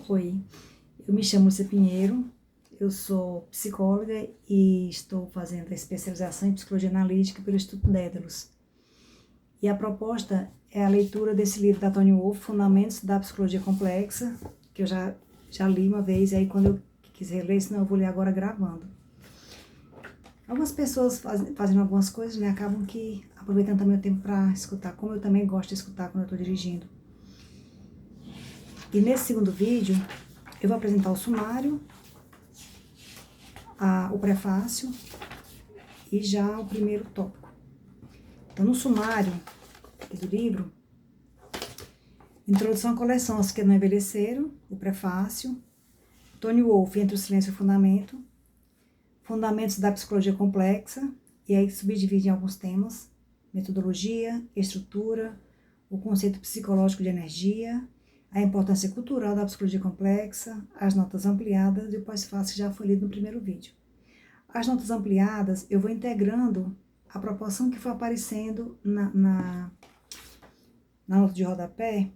Oi, eu me chamo Lúcia Pinheiro, eu sou psicóloga e estou fazendo a especialização em psicologia analítica pelo Instituto Dédalus. E a proposta é a leitura desse livro da Toni Wolff, Fundamentos da Psicologia Complexa, que eu já li uma vez, e aí quando eu quiser ler, senão eu vou ler agora gravando. Algumas pessoas fazendo algumas coisas, né, acabam que aproveitando também o tempo para escutar, como eu também gosto de escutar quando eu estou dirigindo. E nesse segundo vídeo, eu vou apresentar o sumário, o prefácio e já o primeiro tópico. Então, no sumário do livro, introdução à coleção Os que não envelheceram, o prefácio, Toni Wolff, Entre o Silêncio e o Fundamento, Fundamentos da Psicologia Complexa, e aí subdivide em alguns temas, metodologia, estrutura, o conceito psicológico de energia, a importância cultural da psicologia complexa, as notas ampliadas e o pós-fácil que já foi lido no primeiro vídeo. As notas ampliadas eu vou integrando a proporção que for aparecendo na nota de rodapé,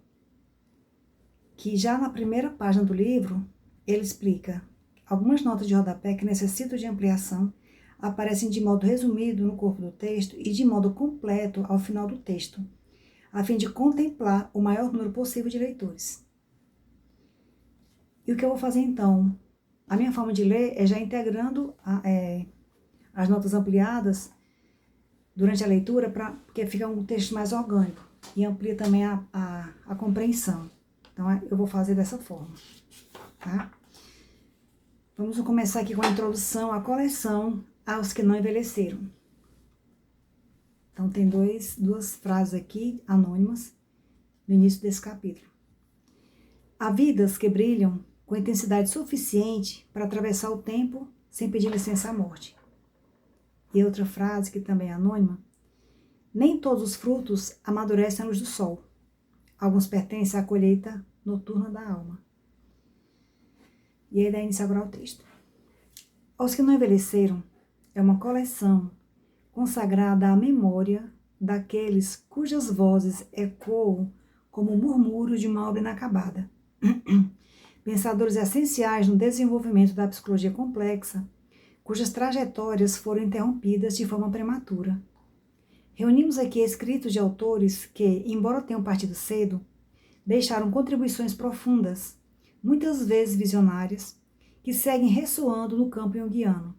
que já na primeira página do livro ele explica algumas notas de rodapé que necessitam de ampliação, aparecem de modo resumido no corpo do texto e de modo completo ao final do texto, a fim de contemplar o maior número possível de leitores. E o que eu vou fazer então? A minha forma de ler é já integrando as notas ampliadas durante a leitura, porque fica um texto mais orgânico e amplia também a compreensão. Então, eu vou fazer dessa forma, tá? Vamos começar aqui com a introdução à coleção Aos que não envelheceram. Então, tem duas frases aqui, anônimas, no início desse capítulo. Há vidas que brilham com intensidade suficiente para atravessar o tempo sem pedir licença à morte. E outra frase, que também é anônima. Nem todos os frutos amadurecem à luz do sol. Alguns pertencem à colheita noturna da alma. E aí dá início agora ao texto. Aos que não envelheceram é uma coleção consagrada à memória daqueles cujas vozes ecoam como o murmúrio de uma obra inacabada. Pensadores essenciais no desenvolvimento da psicologia complexa, cujas trajetórias foram interrompidas de forma prematura. Reunimos aqui escritos de autores que, embora tenham partido cedo, deixaram contribuições profundas, muitas vezes visionárias, que seguem ressoando no campo junguiano.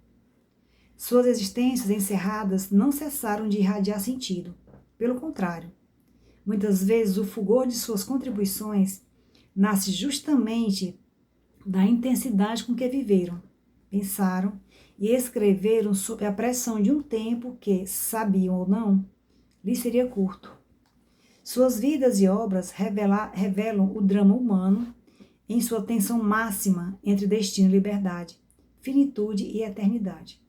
Suas existências encerradas não cessaram de irradiar sentido. Pelo contrário, muitas vezes o fulgor de suas contribuições nasce justamente da intensidade com que viveram, pensaram e escreveram sob a pressão de um tempo que, sabiam ou não, lhes seria curto. Suas vidas e obras revelam o drama humano em sua tensão máxima entre destino e liberdade, finitude e eternidade.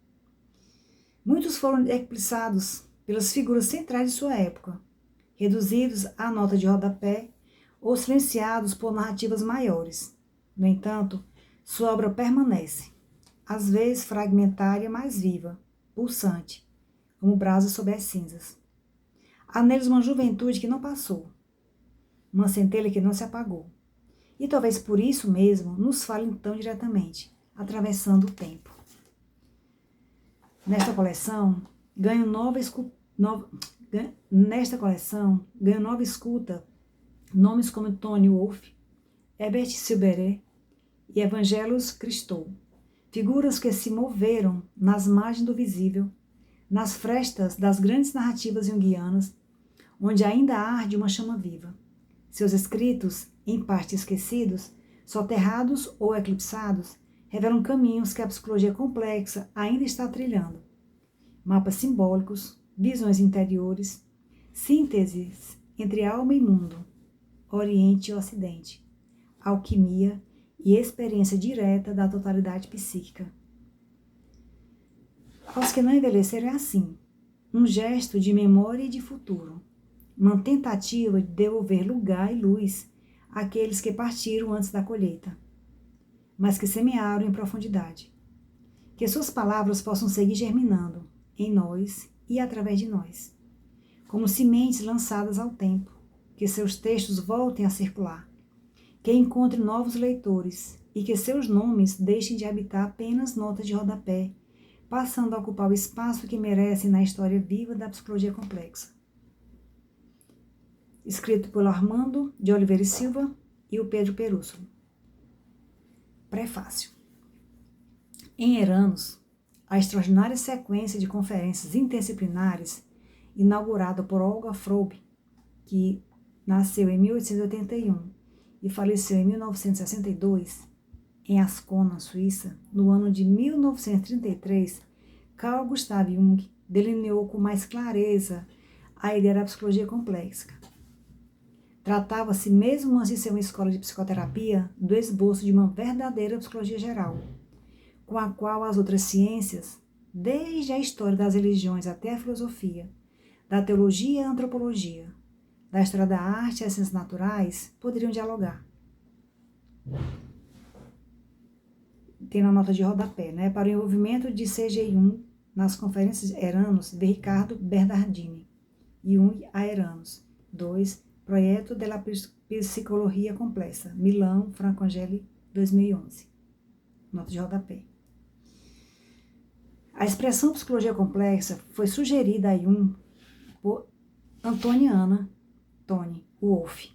Muitos foram eclipsados pelas figuras centrais de sua época, reduzidos à nota de rodapé ou silenciados por narrativas maiores. No entanto, sua obra permanece, às vezes fragmentária, mas viva, pulsante, como brasa sob as cinzas. Há neles uma juventude que não passou, uma centelha que não se apagou. E talvez por isso mesmo nos falem tão diretamente, atravessando o tempo. Nesta coleção, ganho nova escuta nomes como Toni Wolff, Herbert Silberet e Evangelos Christou, figuras que se moveram nas margens do visível, nas frestas das grandes narrativas junguianas, onde ainda arde uma chama viva. Seus escritos, em parte esquecidos, soterrados ou eclipsados, revelam caminhos que a psicologia complexa ainda está trilhando. Mapas simbólicos, visões interiores, sínteses entre alma e mundo, Oriente e Ocidente, alquimia e experiência direta da totalidade psíquica. Aos que não envelheceram é assim, um gesto de memória e de futuro, uma tentativa de devolver lugar e luz àqueles que partiram antes da colheita, mas que semearam em profundidade. Que suas palavras possam seguir germinando em nós e através de nós, como sementes lançadas ao tempo, que seus textos voltem a circular, que encontre novos leitores e que seus nomes deixem de habitar apenas notas de rodapé, passando a ocupar o espaço que merecem na história viva da psicologia complexa. Escrito por Armando de Oliveira e Silva e o Pedro Perússolo. Prefácio. Em Eranos, a extraordinária sequência de conferências interdisciplinares inaugurada por Olga Frobe, que nasceu em 1881 e faleceu em 1962, em Ascona, Suíça, no ano de 1933, Carl Gustav Jung delineou com mais clareza a ideia da psicologia complexa. Tratava-se, mesmo antes de ser uma escola de psicoterapia, do esboço de uma verdadeira psicologia geral, com a qual as outras ciências, desde a história das religiões até a filosofia, da teologia e a antropologia, da história da arte e as ciências naturais, poderiam dialogar. Tem na nota de rodapé, para o envolvimento de C.G. Jung nas conferências Eranos de Ricardo Bernardini, Jung a Eranos, 2, Projeto della Psicologia Complexa, Milão, Francongeli, 2011. Nota de rodapé. A expressão psicologia complexa foi sugerida a Jung por Antoniana Toni Wolff,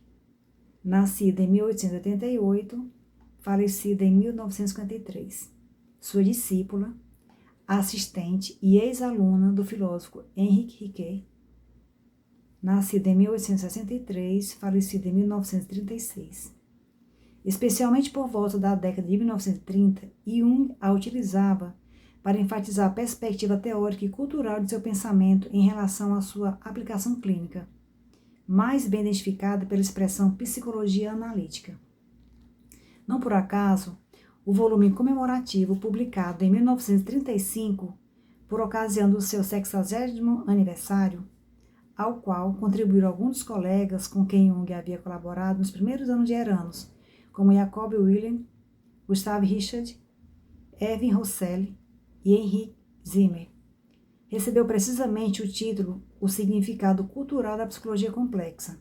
nascida em 1888, falecida em 1953. Sua discípula, assistente e ex-aluna do filósofo Henrique Riquet, nascida em 1863, falecida em 1936. Especialmente por volta da década de 1930, Jung a utilizava para enfatizar a perspectiva teórica e cultural de seu pensamento em relação à sua aplicação clínica, mais bem identificada pela expressão psicologia analítica. Não por acaso, o volume comemorativo publicado em 1935, por ocasião do seu 60º aniversário, ao qual contribuíram alguns dos colegas com quem Jung havia colaborado nos primeiros anos de Eranos, como Jacob Wilhelm, Gustav Richard, Erwin Rosselli e Henrik Zimmer, recebeu precisamente o título O Significado Cultural da Psicologia Complexa.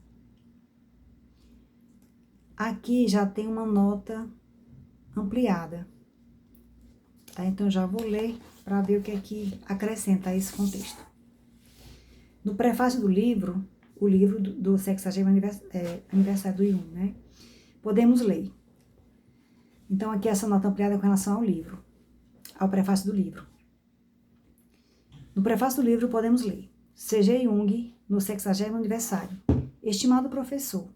Aqui já tem uma nota ampliada, tá? Então já vou ler para ver o que é que acrescenta a esse contexto. No prefácio do livro, o livro do 60º aniversário do Jung, podemos ler. Então aqui essa nota ampliada com relação ao livro, ao prefácio do livro. No prefácio do livro podemos ler: C.G. Jung, no 60º aniversário. Estimado professor,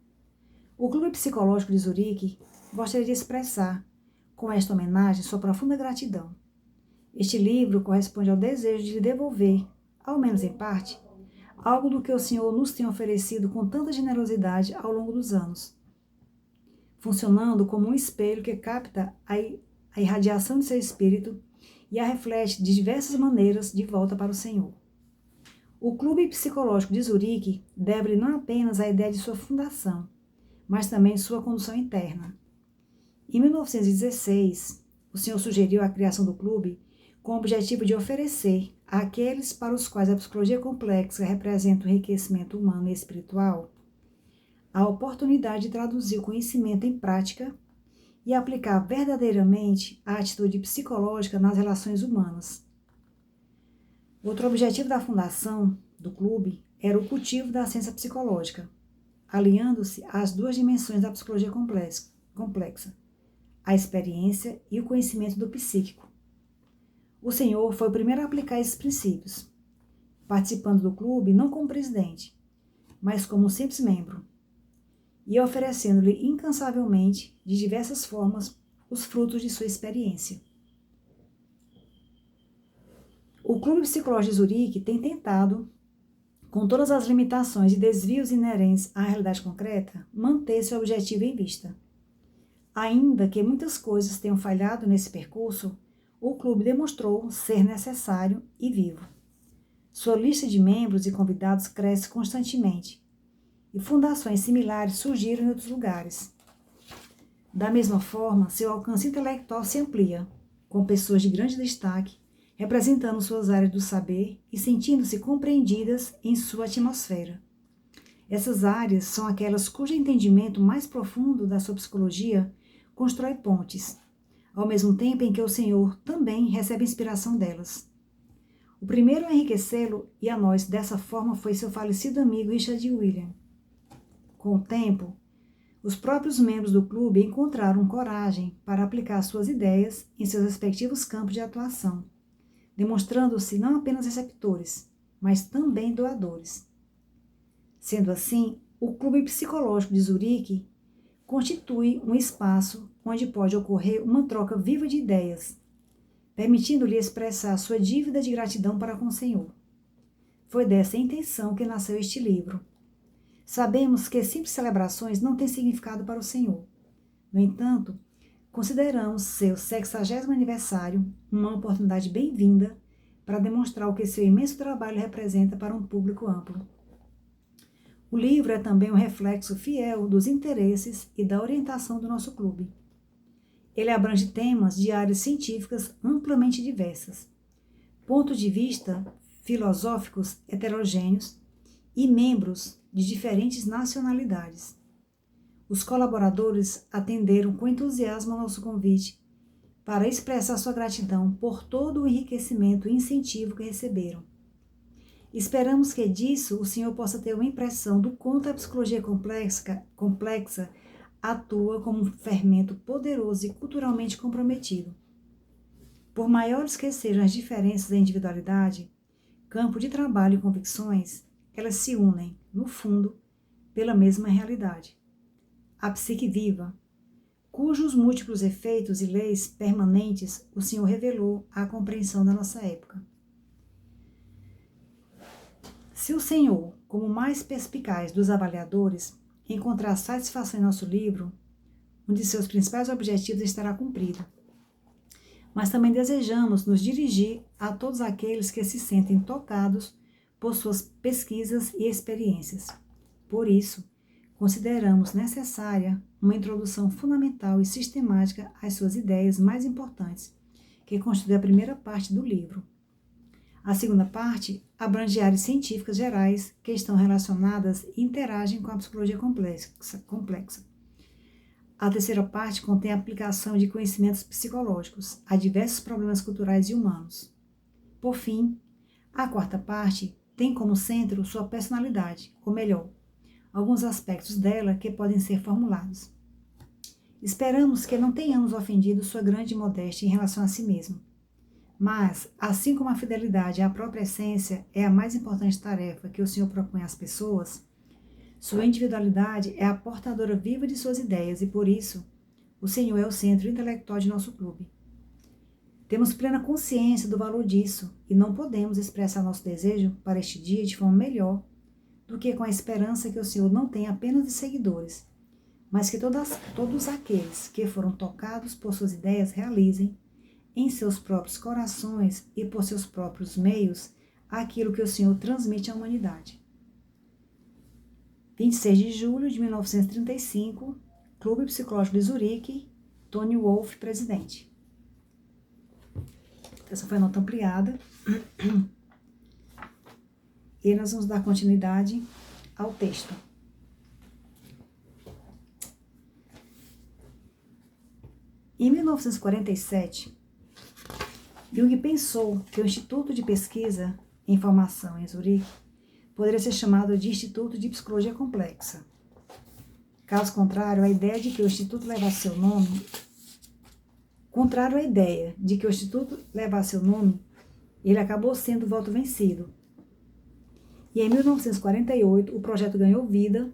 o Clube Psicológico de Zurique gostaria de expressar, com esta homenagem, sua profunda gratidão. Este livro corresponde ao desejo de lhe devolver, ao menos em parte, algo do que o Senhor nos tem oferecido com tanta generosidade ao longo dos anos, funcionando como um espelho que capta a irradiação de seu espírito e a reflete de diversas maneiras de volta para o Senhor. O Clube Psicológico de Zurique deve-lhe não apenas a ideia de sua fundação, mas também sua condução interna. Em 1916, o Senhor sugeriu a criação do clube com o objetivo de oferecer àqueles para os quais a psicologia complexa representa o enriquecimento humano e espiritual a oportunidade de traduzir o conhecimento em prática e aplicar verdadeiramente a atitude psicológica nas relações humanas. Outro objetivo da fundação do clube era o cultivo da ciência psicológica, aliando-se às duas dimensões da psicologia complexa, a experiência e o conhecimento do psíquico. O Senhor foi o primeiro a aplicar esses princípios, participando do clube não como presidente, mas como um simples membro, e oferecendo-lhe incansavelmente, de diversas formas, os frutos de sua experiência. O Clube Psicológico de Zurique tem tentado, com todas as limitações e desvios inerentes à realidade concreta, manter seu objetivo em vista. Ainda que muitas coisas tenham falhado nesse percurso, o clube demonstrou ser necessário e vivo. Sua lista de membros e convidados cresce constantemente, e fundações similares surgiram em outros lugares. Da mesma forma, seu alcance intelectual se amplia, com pessoas de grande destaque, representando suas áreas do saber e sentindo-se compreendidas em sua atmosfera. Essas áreas são aquelas cujo entendimento mais profundo da sua psicologia constrói pontes, ao mesmo tempo em que o Senhor também recebe inspiração delas. O primeiro a enriquecê-lo e a nós dessa forma foi seu falecido amigo Richard William. Com o tempo, os próprios membros do clube encontraram coragem para aplicar suas ideias em seus respectivos campos de atuação, demonstrando-se não apenas receptores, mas também doadores. Sendo assim, o Clube Psicológico de Zurique constitui um espaço onde pode ocorrer uma troca viva de ideias, permitindo-lhe expressar sua dívida de gratidão para com o Senhor. Foi dessa intenção que nasceu este livro. Sabemos que simples celebrações não têm significado para o Senhor. No entanto, consideramos seu 60º aniversário uma oportunidade bem-vinda para demonstrar o que seu imenso trabalho representa para um público amplo. O livro é também um reflexo fiel dos interesses e da orientação do nosso clube. Ele abrange temas de áreas científicas amplamente diversas, pontos de vista filosóficos heterogêneos e membros de diferentes nacionalidades. Os colaboradores atenderam com entusiasmo ao nosso convite para expressar sua gratidão por todo o enriquecimento e incentivo que receberam. Esperamos que disso o Senhor possa ter uma impressão do quanto a psicologia complexa atua como um fermento poderoso e culturalmente comprometido. Por maiores que sejam as diferenças da individualidade, campo de trabalho e convicções, elas se unem, no fundo, pela mesma realidade. A psique viva, cujos múltiplos efeitos e leis permanentes o Senhor revelou à compreensão da nossa época. Se o Senhor, como mais perspicaz dos avaliadores, encontrar satisfação em nosso livro, um de seus principais objetivos estará cumprido. Mas também desejamos nos dirigir a todos aqueles que se sentem tocados por suas pesquisas e experiências. Por isso, consideramos necessária uma introdução fundamental e sistemática às suas ideias mais importantes, que constitui a primeira parte do livro. A segunda parte abrange áreas científicas gerais que estão relacionadas e interagem com a psicologia complexa. A terceira parte contém a aplicação de conhecimentos psicológicos a diversos problemas culturais e humanos. Por fim, a quarta parte tem como centro sua personalidade, ou melhor, alguns aspectos dela que podem ser formulados. Esperamos que não tenhamos ofendido sua grande modéstia em relação a si mesmo. Mas, assim como a fidelidade à própria essência é a mais importante tarefa que o Senhor propõe às pessoas, sua individualidade é a portadora viva de suas ideias e, por isso, o Senhor é o centro intelectual de nosso clube. Temos plena consciência do valor disso e não podemos expressar nosso desejo para este dia de forma melhor do que com a esperança que o Senhor não tenha apenas de seguidores, mas que todos aqueles que foram tocados por suas ideias realizem em seus próprios corações e por seus próprios meios aquilo que o Senhor transmite à humanidade. 26 de julho de 1935, Clube Psicológico de Zurique, Tony Wolff, presidente. Essa foi a nota ampliada. E nós vamos dar continuidade ao texto. Em 1947, Jung pensou que o Instituto de Pesquisa em Formação em Zurique poderia ser chamado de Instituto de Psicologia Complexa. Caso contrário, a ideia de que o Instituto levasse seu nome, ele acabou sendo voto vencido. E em 1948, o projeto ganhou vida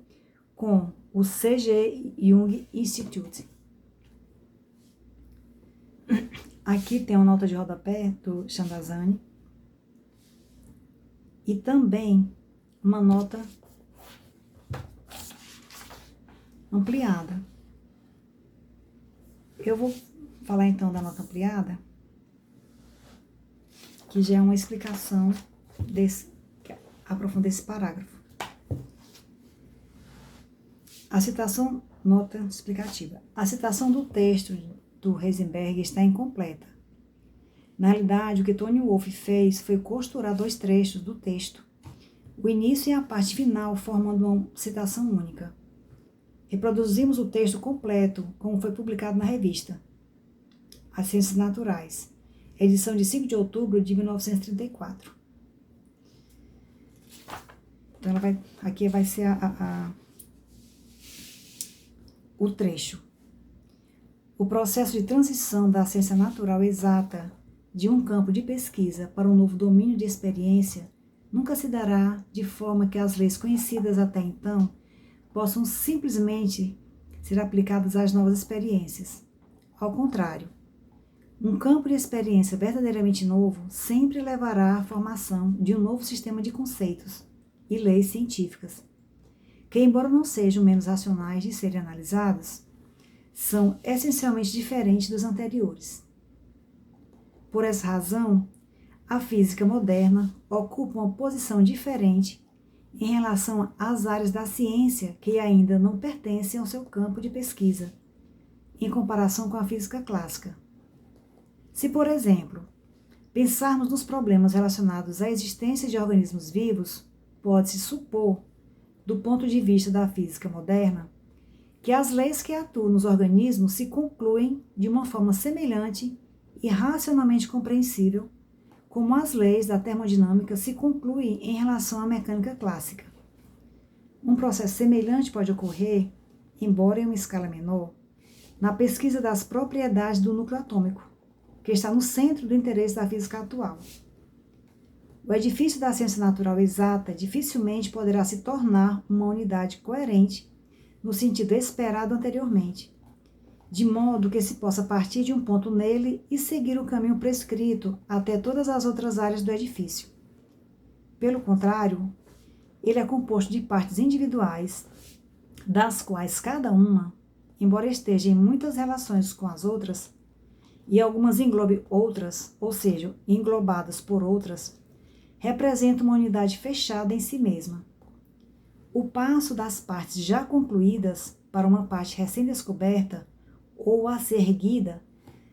com o C.G. Jung Institute. Aqui tem uma nota de rodapé do Chandazani e também uma nota ampliada. Eu vou falar então da nota ampliada, que já é uma explicação que aprofunda esse parágrafo. A citação, nota explicativa. A citação do texto do Heisenberg está incompleta. Na realidade, o que Tony Wolff fez foi costurar dois trechos do texto, O início e a parte final formando uma citação única. Reproduzimos o texto completo, como foi publicado na revista As Ciências Naturais, edição de 5 de outubro de 1934. Então, aqui vai ser o trecho. O processo de transição da ciência natural exata de um campo de pesquisa para um novo domínio de experiência nunca se dará de forma que as leis conhecidas até então possam simplesmente ser aplicadas às novas experiências. Ao contrário, um campo de experiência verdadeiramente novo sempre levará à formação de um novo sistema de conceitos e leis científicas, que, embora não sejam menos racionais de serem analisados, são essencialmente diferentes dos anteriores. Por essa razão, a física moderna ocupa uma posição diferente em relação às áreas da ciência que ainda não pertencem ao seu campo de pesquisa, em comparação com a física clássica. Se, por exemplo, pensarmos nos problemas relacionados à existência de organismos vivos, pode-se supor, do ponto de vista da física moderna, que as leis que atuam nos organismos se concluem de uma forma semelhante e racionalmente compreensível, como as leis da termodinâmica se concluem em relação à mecânica clássica. Um processo semelhante pode ocorrer, embora em uma escala menor, na pesquisa das propriedades do núcleo atômico, que está no centro do interesse da física atual. O edifício da ciência natural exata dificilmente poderá se tornar uma unidade coerente no sentido esperado anteriormente, de modo que se possa partir de um ponto nele e seguir o caminho prescrito até todas as outras áreas do edifício. Pelo contrário, ele é composto de partes individuais, das quais cada uma, embora esteja em muitas relações com as outras, e algumas englobe outras, ou seja, englobadas por outras, representa uma unidade fechada em si mesma. O passo das partes já concluídas para uma parte recém-descoberta ou a ser erguida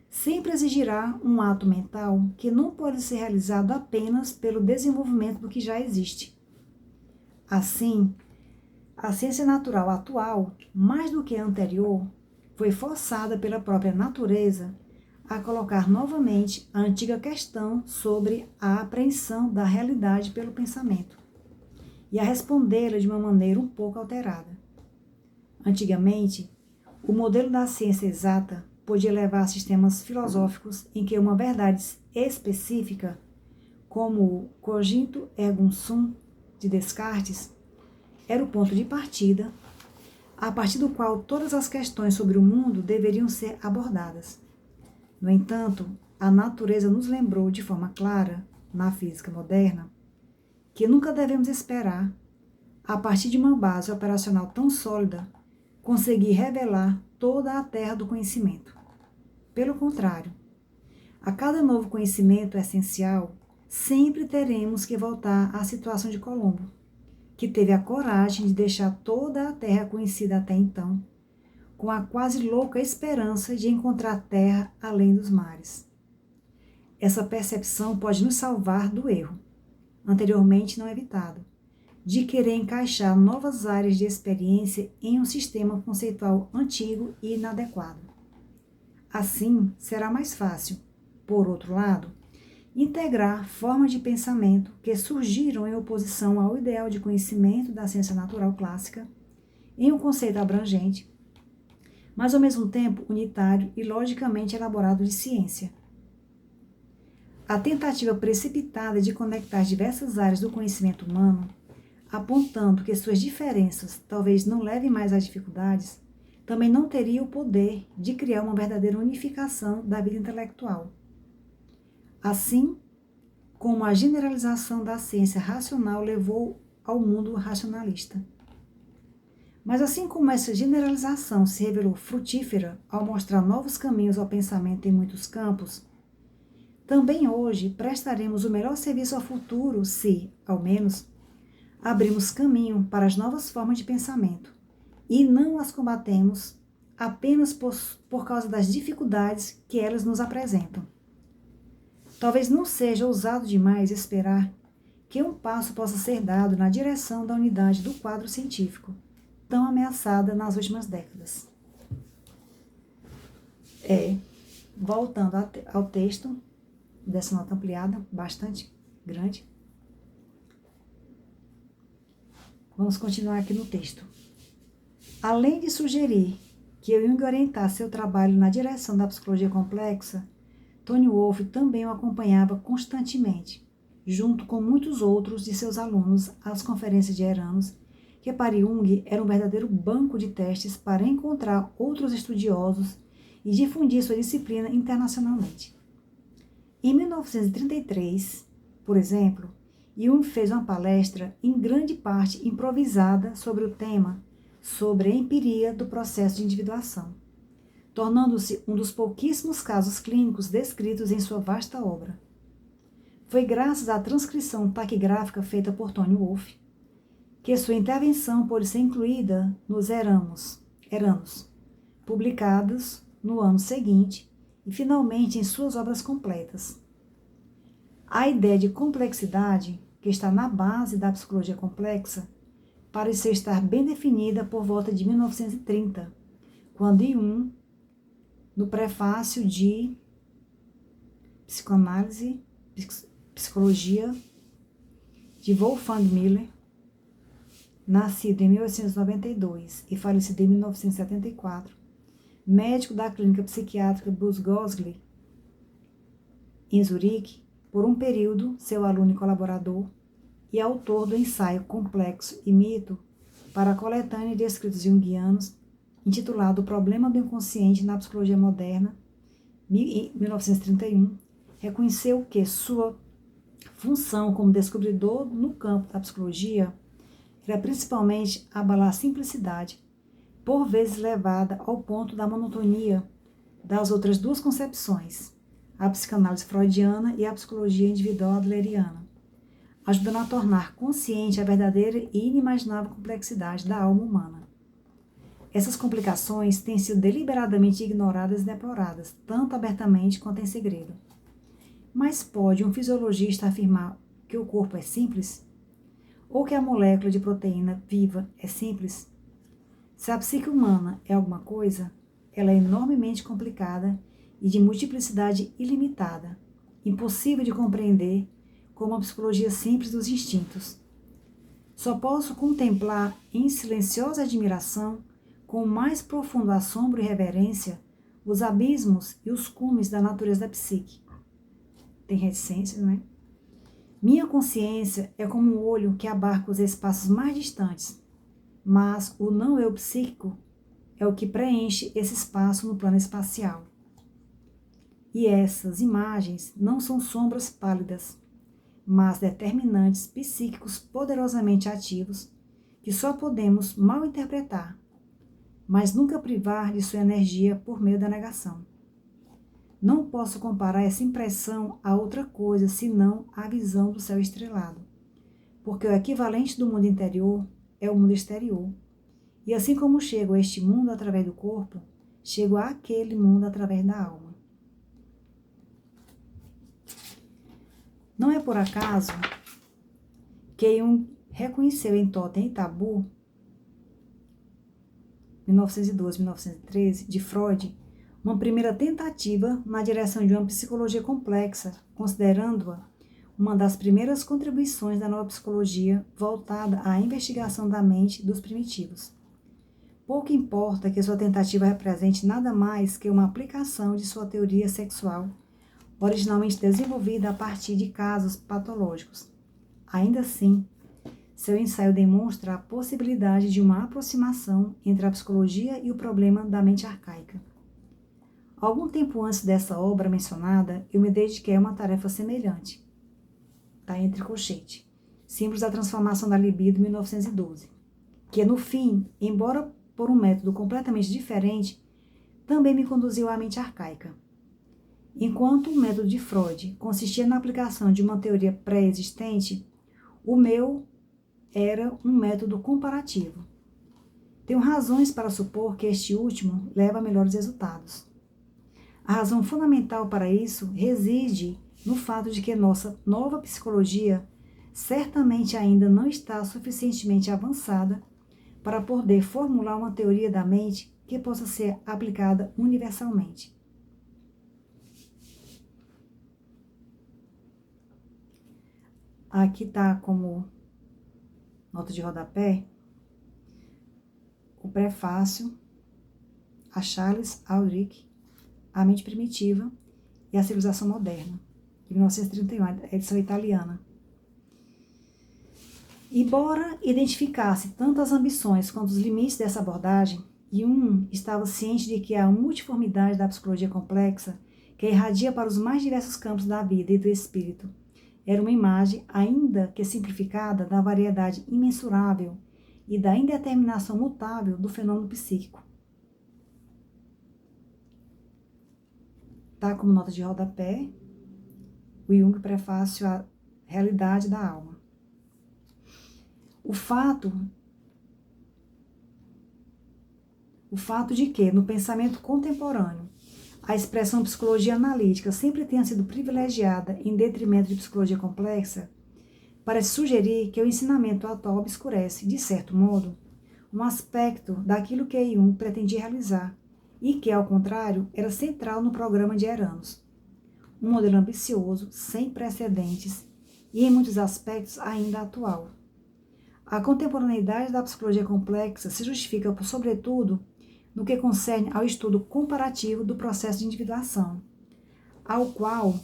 sempre exigirá um ato mental que não pode ser realizado apenas pelo desenvolvimento do que já existe. Assim, a ciência natural atual, mais do que a anterior, foi forçada pela própria natureza a colocar novamente a antiga questão sobre a apreensão da realidade pelo pensamento e a respondê-la de uma maneira um pouco alterada. Antigamente, o modelo da ciência exata podia levar a sistemas filosóficos em que uma verdade específica, como o cogito ergo sum de Descartes, era o ponto de partida, a partir do qual todas as questões sobre o mundo deveriam ser abordadas. No entanto, a natureza nos lembrou de forma clara, na física moderna, que nunca devemos esperar, a partir de uma base operacional tão sólida, conseguir revelar toda a terra do conhecimento. Pelo contrário, a cada novo conhecimento essencial, sempre teremos que voltar à situação de Colombo, que teve a coragem de deixar toda a terra conhecida até então, com a quase louca esperança de encontrar terra além dos mares. Essa percepção pode nos salvar do erro, anteriormente não evitado, de querer encaixar novas áreas de experiência em um sistema conceitual antigo e inadequado. Assim, será mais fácil, por outro lado, integrar formas de pensamento que surgiram em oposição ao ideal de conhecimento da ciência natural clássica em um conceito abrangente, mas ao mesmo tempo unitário e logicamente elaborado de ciência. A tentativa precipitada de conectar diversas áreas do conhecimento humano, apontando que suas diferenças talvez não levem mais a dificuldades, também não teria o poder de criar uma verdadeira unificação da vida intelectual. Assim como a generalização da ciência racional levou ao mundo racionalista. Mas assim como essa generalização se revelou frutífera ao mostrar novos caminhos ao pensamento em muitos campos, também hoje prestaremos o melhor serviço ao futuro se, ao menos, abrimos caminho para as novas formas de pensamento e não as combatemos apenas por causa das dificuldades que elas nos apresentam. Talvez não seja ousado demais esperar que um passo possa ser dado na direção da unidade do quadro científico, tão ameaçada nas últimas décadas. Voltando ao texto dessa nota ampliada, bastante grande. Vamos continuar aqui no texto. Além de sugerir que Jung orientasse seu trabalho na direção da psicologia complexa, Tony Wolff também o acompanhava constantemente, junto com muitos outros de seus alunos, às conferências de Eranos, que para Jung era um verdadeiro banco de testes para encontrar outros estudiosos e difundir sua disciplina internacionalmente. Em 1933, por exemplo, Jung fez uma palestra em grande parte improvisada sobre o tema sobre a empiria do processo de individuação, tornando-se um dos pouquíssimos casos clínicos descritos em sua vasta obra. Foi graças à transcrição taquigráfica feita por Tony Wolff que sua intervenção pôde ser incluída nos Eranos, publicados no ano seguinte e finalmente em suas obras completas. A ideia de complexidade, que está na base da psicologia complexa, pareceu estar bem definida por volta de 1930, quando Jung, no prefácio de Psicologia de Wolfgang Miller, nascido em 1892 e falecido em 1974, médico da clínica psiquiátrica Busgosli, em Zurique, por um período seu aluno e colaborador, e autor do ensaio Complexo e Mito para a coletânea de escritos junguianos, intitulado O Problema do Inconsciente na Psicologia Moderna, em 1931, reconheceu que sua função como descobridor no campo da psicologia era principalmente abalar a simplicidade, por vezes levada ao ponto da monotonia das outras duas concepções, a psicanálise freudiana e a psicologia individual adleriana, ajudando a tornar consciente a verdadeira e inimaginável complexidade da alma humana. Essas complicações têm sido deliberadamente ignoradas e deploradas, tanto abertamente quanto em segredo. Mas pode um fisiologista afirmar que o corpo é simples? Ou que a molécula de proteína viva é simples? Se a psique humana é alguma coisa, ela é enormemente complicada e de multiplicidade ilimitada, impossível de compreender como a psicologia simples dos instintos. Só posso contemplar em silenciosa admiração, com o mais profundo assombro e reverência, os abismos e os cumes da natureza da psique. Tem reticência, não é? Minha consciência é como um olho que abarca os espaços mais distantes, mas o não-eu psíquico é o que preenche esse espaço no plano espacial. E essas imagens não são sombras pálidas, mas determinantes psíquicos poderosamente ativos que só podemos mal interpretar, mas nunca privar de sua energia por meio da negação. Não posso comparar essa impressão a outra coisa senão a visão do céu estrelado, porque o equivalente do mundo interior é o mundo exterior, e assim como chego a este mundo através do corpo, chego àquele mundo através da alma. Não é por acaso que Jung reconheceu em Totem e Tabu, 1912-1913, de Freud, uma primeira tentativa na direção de uma psicologia complexa, considerando-a uma das primeiras contribuições da nova psicologia voltada à investigação da mente dos primitivos. Pouco importa que sua tentativa represente nada mais que uma aplicação de sua teoria sexual, originalmente desenvolvida a partir de casos patológicos. Ainda assim, seu ensaio demonstra a possibilidade de uma aproximação entre a psicologia e o problema da mente arcaica. Algum tempo antes dessa obra mencionada, eu me dediquei a uma tarefa semelhante. Está entre colchete. Símbolos da transformação da libido, 1912. Que, no fim, embora por um método completamente diferente, também me conduziu à mente arcaica. Enquanto o método de Freud consistia na aplicação de uma teoria pré-existente, o meu era um método comparativo. Tenho razões para supor que este último leva a melhores resultados. A razão fundamental para isso reside no fato de que nossa nova psicologia certamente ainda não está suficientemente avançada para poder formular uma teoria da mente que possa ser aplicada universalmente. Aqui está como nota de rodapé o prefácio a Charles Aldrich, A Mente Primitiva e a Civilização Moderna, de 1931, edição italiana. Embora identificasse tanto as ambições quanto os limites dessa abordagem, Jung estava ciente de que a multiformidade da psicologia complexa, que irradia para os mais diversos campos da vida e do espírito, era uma imagem, ainda que simplificada, da variedade imensurável e da indeterminação mutável do fenômeno psíquico. Tá como nota de rodapé, o Jung, prefácio à Realidade da Alma. O fato de que, no pensamento contemporâneo, a expressão psicologia analítica sempre tenha sido privilegiada em detrimento de psicologia complexa, parece sugerir que o ensinamento atual obscurece, de certo modo, um aspecto daquilo que Jung pretendia realizar e que, ao contrário, era central no programa de Eranos. Um modelo ambicioso, sem precedentes e, em muitos aspectos, ainda atual. A contemporaneidade da psicologia complexa se justifica, sobretudo, no que concerne ao estudo comparativo do processo de individuação, ao qual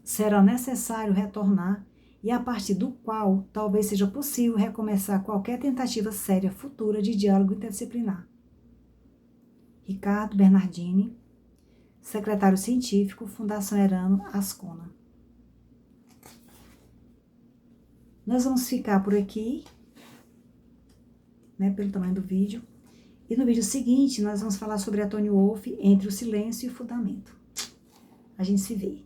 será necessário retornar e a partir do qual talvez seja possível recomeçar qualquer tentativa séria futura de diálogo interdisciplinar. Ricardo Bernardini, secretário científico, Fundação Erano, Ascona. Nós vamos ficar por aqui, pelo tamanho do vídeo. E no vídeo seguinte, nós vamos falar sobre Antônio Wolff, Entre o Silêncio e o Fundamento. A gente se vê.